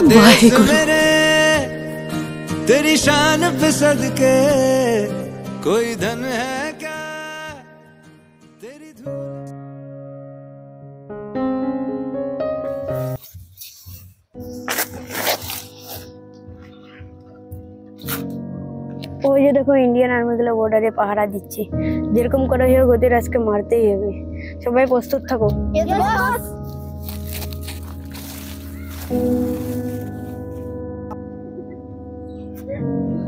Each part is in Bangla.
मेरे तेरी शान पे सदके कोई धन है क्या तेरी धूल। ওই যে দেখো ইন্ডিয়ান আর্মি গুলো বর্ডারে পাহারা দিচ্ছে, যেরকম করে হোক ওদের আজকে মারতেই হবে। সবাই প্রস্তুত থাকো।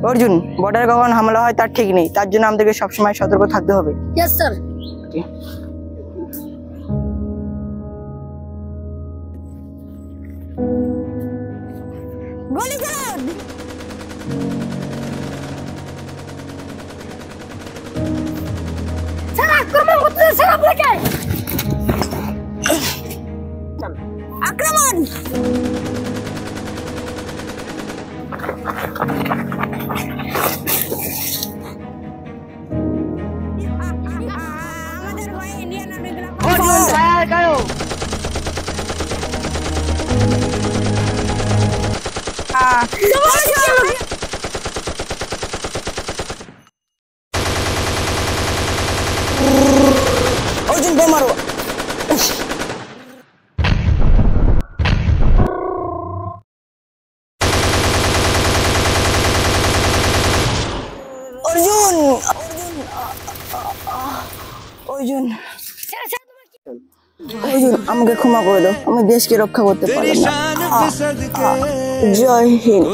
অর্জুন, বর্ডারে কখন হামলা হয় তার ঠিক নেই, তার জন্য আমাদেরকে সবসময় সতর্ক থাকতে হবে। Yes sir. গুলি চালান। স্যার আক্রমণ করতে স্যার আপনাকে। আক্রমণ। আমাদের ভাই ইন্ডিয়ান আর্মি গুলো অর্জুন ফায়ার করো। অর্জুন বোম মারো। অর্জুন অর্জুন অর্জুন, আমাকে ক্ষমা করে দাও, আমি দেশকে রক্ষা করতে পারলাম না। জয় হিন্দ।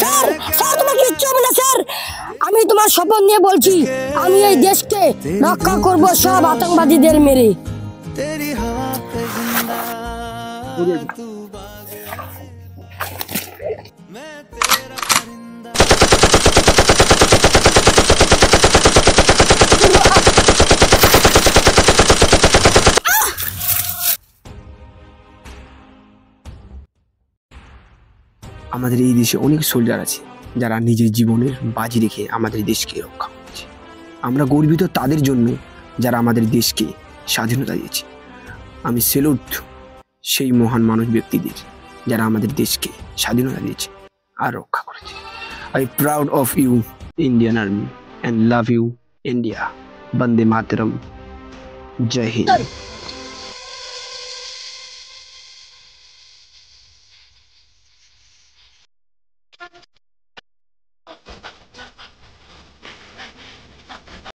স্যার স্যার তোমার কিচ্ছু হবে না স্যার, আমি তোমার শপথ নিয়ে বলছি, আমি এই দেশকে রক্ষা করব সব আতঙ্কবাদীদের মেরে। तेरी हवा पे जिंदा तू बागे मैं तेरा परिंदा। আমাদের এই দেশে অনেক সোলজার আছে যারা নিজের জীবনের বাজি রেখে আমাদের দেশকে রক্ষা করছে। আমরা গর্বিত তাদের জন্য যারা আমাদের দেশকে স্বাধীনতা দিয়েছে। আমি সেলুট সেই মহান মানুষ ব্যক্তিদের যারা আমাদের দেশকে স্বাধীনতা দিয়েছে আর রক্ষা করেছে। I proud of you Indian army and love you India. Vande Mataram. Jai Hind.